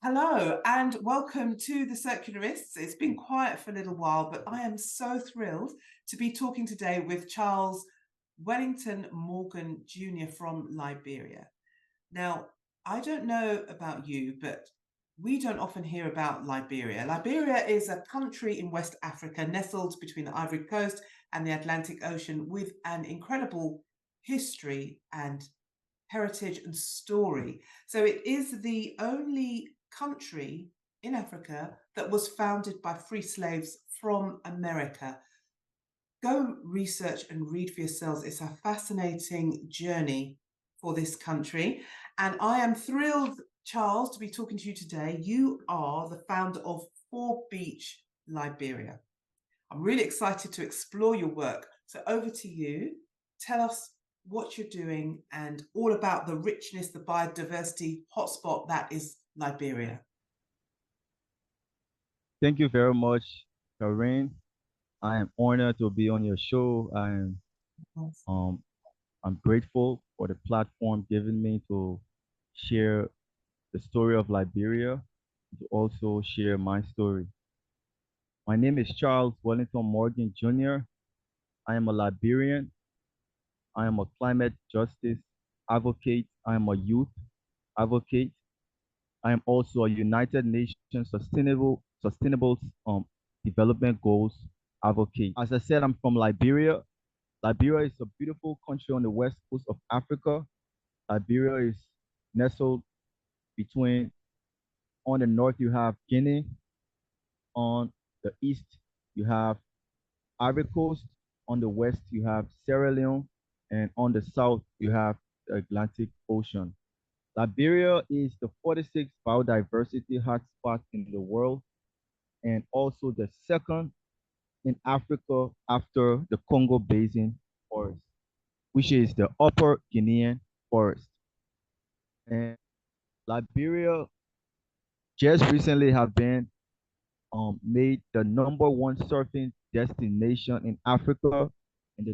Hello and welcome to the Circularists. It's been quiet for a little while, but I am so thrilled to be talking today with Charles Wellington Morgan Jr. from Liberia. Now, I don't know about you, but we don't often hear about Liberia. Liberia is a country in West Africa nestled between the Ivory Coast and the Atlantic Ocean with an incredible history and heritage and story. So it is the only country in Africa that was founded by free slaves from America. Go research and read for yourselves. It's a fascinating journey for this country. And I am thrilled, Charles, to be talking to you today. You are the founder of Four Beach, Liberia. I'm really excited to explore your work. So over to you. Tell us what you're doing and all about the richness, the biodiversity hotspot that is Liberia. Thank you very much, Karen. I am honored to be on your show. Yes. Um I'm grateful for the platform given me to share the story of Liberia, to also share my story. My name is Charles Wellington Morgan Jr. I am a Liberian. I am a climate justice advocate. I am a youth advocate. I am also a United Nations Sustainable Development Goals advocate. As I said, I'm from Liberia. Liberia is a beautiful country on the west coast of Africa. Liberia is nestled between, on the north you have Guinea, on the east you have Ivory Coast, on the west you have Sierra Leone, and on the south you have the Atlantic Ocean. Liberia is the 46th biodiversity hotspot in the world and also the second in Africa after the Congo Basin forest, which is the Upper Guinean forest. And Liberia just recently have been made the #1 surfing destination in Africa and the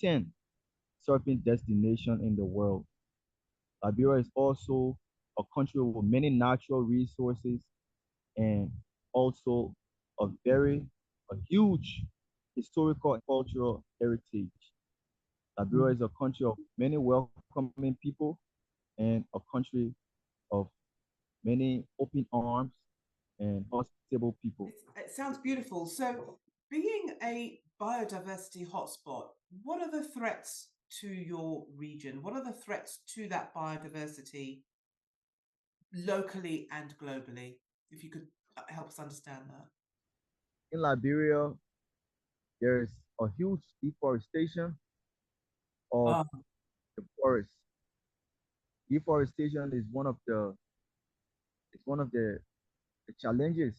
#10 surfing destination in the world. Liberia is also a country with many natural resources and also a huge historical and cultural heritage. Liberia is a country of many welcoming people and a country of many open arms and hospitable people. It sounds beautiful. So, being a biodiversity hotspot, what are the threats to your region? What are the threats to that biodiversity locally and globally? If you could help us understand that. In Liberia, there is a huge deforestation of Oh, the forest. Deforestation is one of the challenges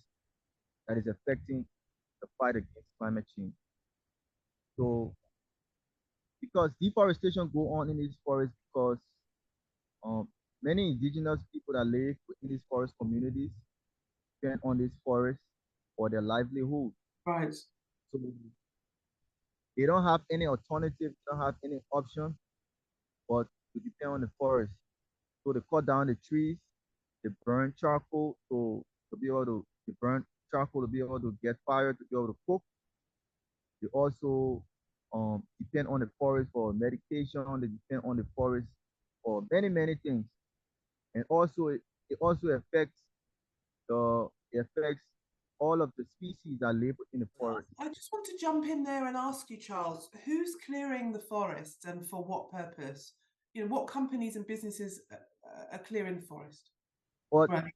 that is affecting the fight against climate change. So because deforestation go on in these forests because um, many indigenous people that live in these forest communities depend on these forests for their livelihood. right. So they don't have any alternative, they don't have any option but to depend on the forest. So they cut down the trees, they burn charcoal to be able to they burn charcoal to be able to get fire to be able to cook. They also depend on the forest for medication. They depend on the forest for many things, and also it also affects it affects all of the species that live in the forest. I just want to jump in there and ask you, Charles, who's clearing the forests and for what purpose? What companies and businesses are clearing the forest? But Right.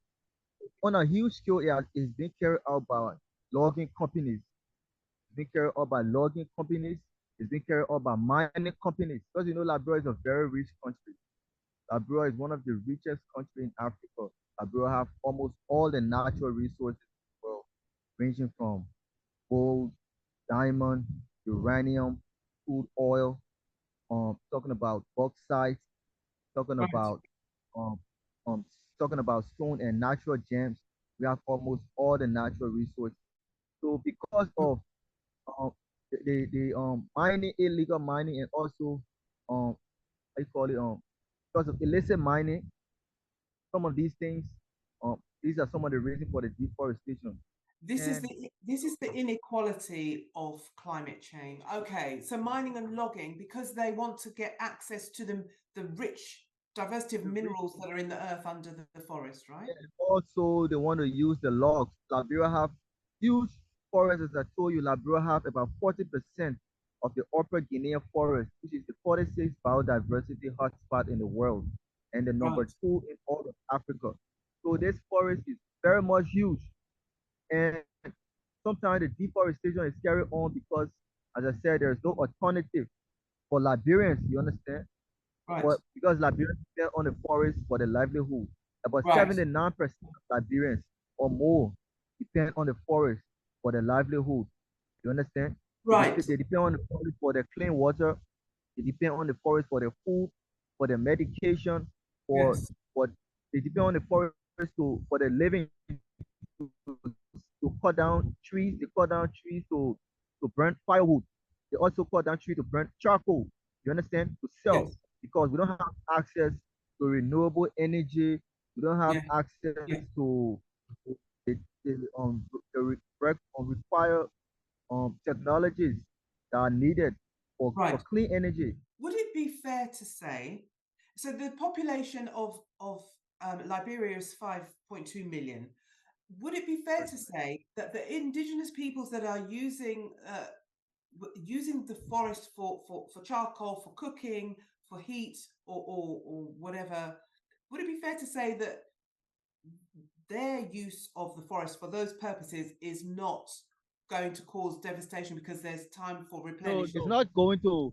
on a huge scale, it's being carried out by logging companies. It's being carried out by logging companies. It's being carried out by mining companies. Because Liberia is a very rich country. Liberia is one of the richest countries in Africa. Liberia have almost all the natural resources in the world, ranging from gold, diamond, uranium, crude oil, talking about bauxite, talking Right. about um, um, talking about stone and natural gems. We have almost all the natural resources. So because of um, the mining, illegal mining, and also how you call it because of illicit mining, some of these things These are some of the reasons for the deforestation. And This is the inequality of climate change. Okay, so mining and logging, because they want to get access to the rich diversity of the minerals that are in the earth under the forest, right? And also, they want to use the logs. Liberia have huge forests, as I told you. Liberia have about 40% of the Upper Guinea Forest, which is the 46th biodiversity hotspot in the world, and the Right, number two in all of Africa. So this forest is very much huge, and sometimes the deforestation is carried on because, as I said, there is no alternative for Liberians. You understand? right, But because Liberians depend on the forest for their livelihood, about right, 79% of Liberians or more depend on the forest for their livelihood. You understand? right. They depend on the forest for their clean water. They depend on the forest for their food, for their medication, for Yes, for they depend on the forest for their living to cut down trees. They cut down trees to burn firewood. They also cut down trees to burn charcoal. You understand? To sell yes, because we don't have access to renewable energy. We don't have yeah, access yeah, to the, require technologies that are needed for right. clean energy. Would it be fair to say, so the population of Liberia is 5.2 million. Would it be fair to say that the indigenous peoples that are using the forest for charcoal, for cooking, for heat, or whatever, would it be fair to say that their use of the forest for those purposes is not going to cause devastation because there's time for No, replenish? it's not going to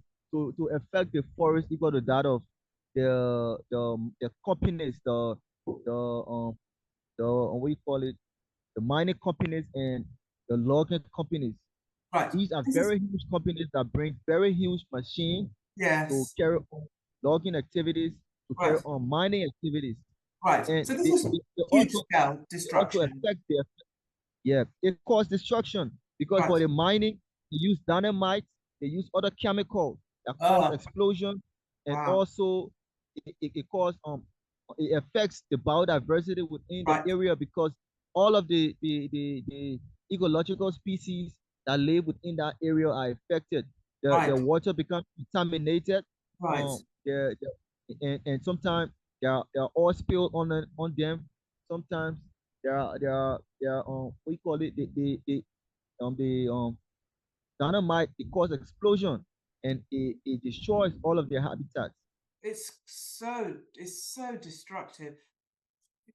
affect the forest equal to that of the companies, the what you call it, the mining companies and the logging companies. Right. These are This is very huge companies that bring very huge machines to yes. carry on logging activities, to carry Right. on mining activities, Right. and So this is huge scale they also destruction. affect their yeah, it caused destruction because Right. for the mining, they use dynamite, they use other chemicals that cause Oh, explosion, and wow. also it cause it affects the biodiversity within the Right. area because all of the ecological species that live within that area are affected. The Right. water becomes contaminated. Right. And sometimes there are oil spilled on them. Sometimes there are what you call it the dynamite, it causes explosion and it destroys all of their habitats. It's so destructive.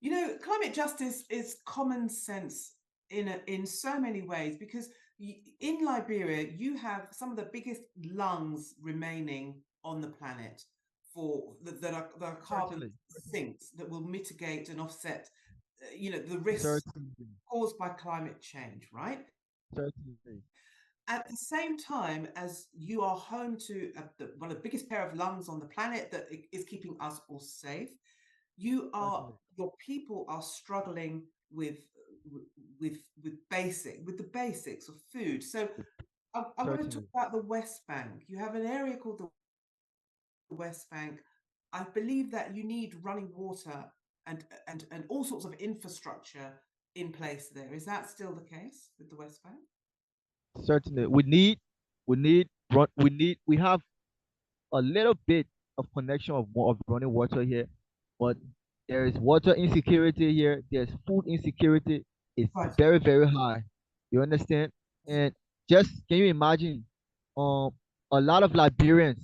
You know, climate justice is common sense in so many ways because in Liberia you have some of the biggest lungs remaining on the planet that are carbon Certainly, sinks that will mitigate and offset, the risks certainly, caused by climate change, right? certainly, At the same time as you are home to one of the biggest pair of lungs on the planet that is keeping us all safe, certainly, your people are struggling with the basics of food. So I want to talk certainly, about the West Bank. You have an area called the West Bank. I believe that you need running water and all sorts of infrastructure in place there. Is that still the case with the West Bank? certainly. We have a little bit of connection of running water here, but there is water insecurity here. There's food insecurity. It's Right. very, very high. You understand? And just can you imagine? Um, a lot of Liberians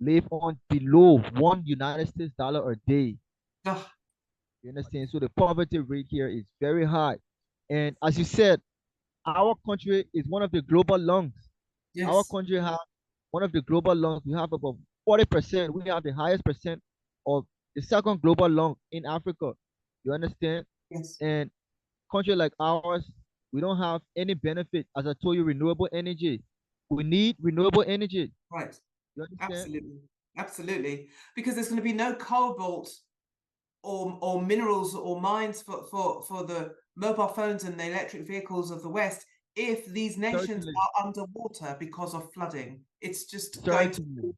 live on below $1 United States a day. Ugh, You understand? So the poverty rate here is very high. And as you said, our country is one of the global lungs. Our yes. country has one of the global lungs. We have about 40%. We have the highest percent of the second global lung in Africa. You understand? Yes. And country like ours, we don't have any benefit. As I told you, renewable energy. We need renewable energy. Right. You understand? Absolutely. Absolutely. Because there's going to be no cobalt or minerals or mines for the mobile phones and the electric vehicles of the West if these nations Certainly, are underwater because of flooding. It's just going to certainly,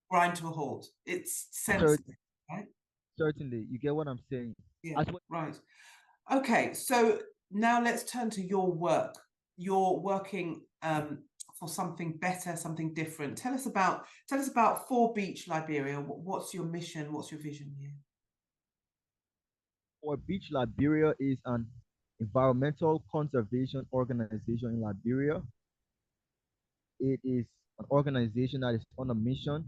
grind to a halt. It's cer- senseless, right? certainly. You get what I'm saying? Yeah, As well, right. Okay, so now let's turn to your work. You're working for something better, something different. Tell us about For Beach Liberia. What's your mission? What's your vision here? For Beach Liberia is an environmental conservation organization in Liberia. It is an organization that is on a mission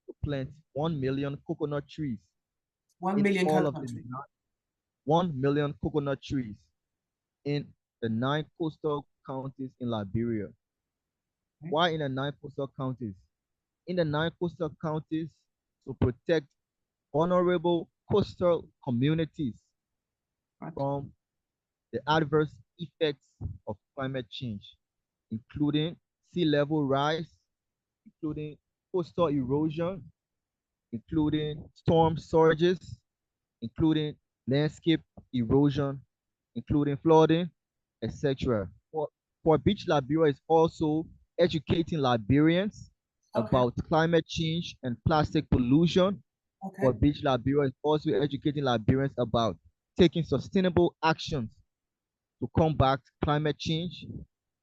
to plant 1 million coconut trees One in million all of coconut the trees. 1 million coconut trees in the 9 coastal counties in Liberia. Okay, Why in the 9 coastal counties? In the 9 coastal counties to protect vulnerable coastal communities right. from the adverse effects of climate change, including sea level rise, including coastal erosion, including storm surges, including landscape erosion, including flooding, etc. For Beach Liberia is also educating Liberians Okay, about climate change and plastic pollution. For okay. Beach Liberia is also educating Liberians about taking sustainable actions to combat climate change.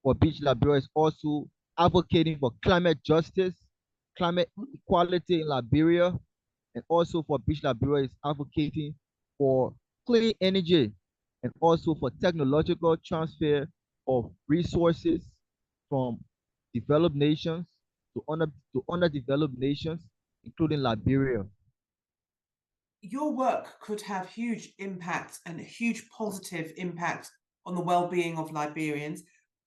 For Beach Liberia is also advocating for climate justice, climate Mhm. equality in Liberia, and also for Beach Liberia is advocating for clean energy and also for technological transfer of resources from developed nations to underdeveloped nations, including Liberia. Your work could have huge impact and a huge positive impact on the well-being of Liberians.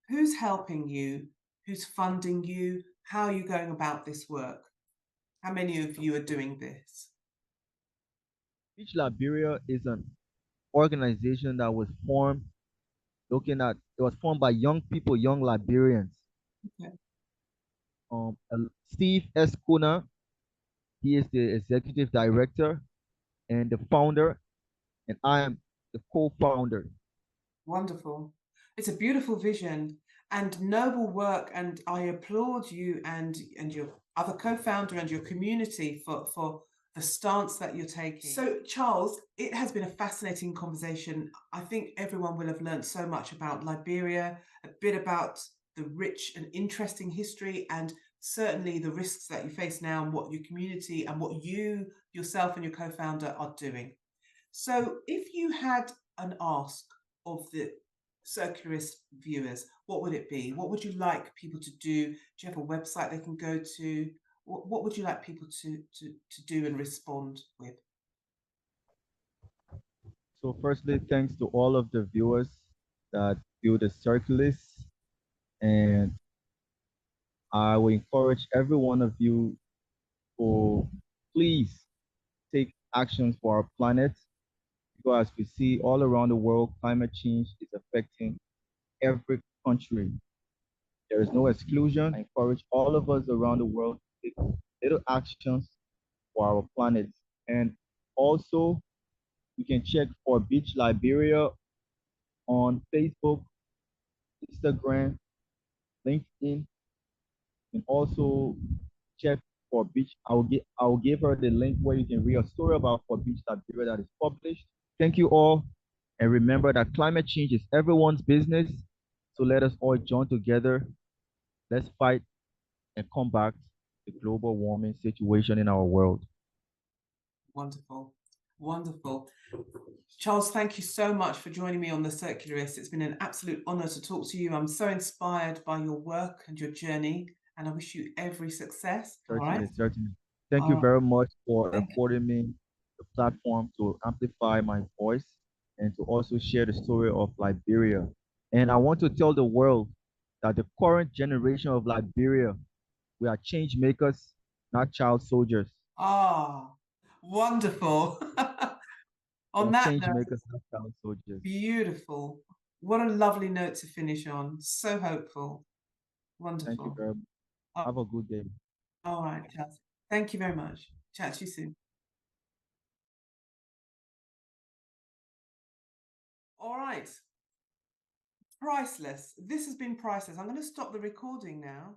Who's helping you? Who's funding you? How are you going about this work? How many of you are doing this? Beach Liberia is an organization that was formed it was formed by young people, young Liberians. Okay. Steve S. Kuna, he is the executive director and the founder, and I am the co-founder. Wonderful. It's a beautiful vision and noble work, and I applaud you and your other co-founder and your community for the stance that you're taking. So, Charles, it has been a fascinating conversation. I think everyone will have learned so much about Liberia, a bit about the rich and interesting history, and certainly the risks that you face now, and what your community and what you yourself and your co-founder are doing. So, if you had an ask of the Circularist viewers, what would it be? What would you like people to do? Do you have a website they can go to? What would you like people to do and respond with? So, firstly, thanks to all of the viewers that view the Circularists, and I will encourage every one of you to please take actions for our planet because we see all around the world climate change is affecting every country. There is no exclusion. I encourage all of us around the world to take little actions for our planet. And also, you can check for Beach Liberia on Facebook, Instagram, LinkedIn, and also check for Beach. I will give her the link where you can read a story about for Beach Liberia that is published. Thank you all, and remember that climate change is everyone's business. So let us all join together. Let's fight and combat the global warming situation in our world. Wonderful. Wonderful. Charles, thank you so much for joining me on The Circularist. It's been an absolute honor to talk to you. I'm so inspired by your work and your journey, and I wish you every success. All right. Certainly, certainly. Thank All you right. very much for Thank affording me the platform to amplify my voice and to also share the story of Liberia. And I want to tell the world that the current generation of Liberia, we are change makers, not child soldiers. Ah, wonderful. We On are that change note, makers, not child soldiers. beautiful. What a lovely note to finish on. So hopeful. Thank you Wonderful. very much. Oh, Have a good day. all right, Chelsea. Thank you very much. Chat to you soon. All right. Priceless. This has been priceless. I'm going to stop the recording now.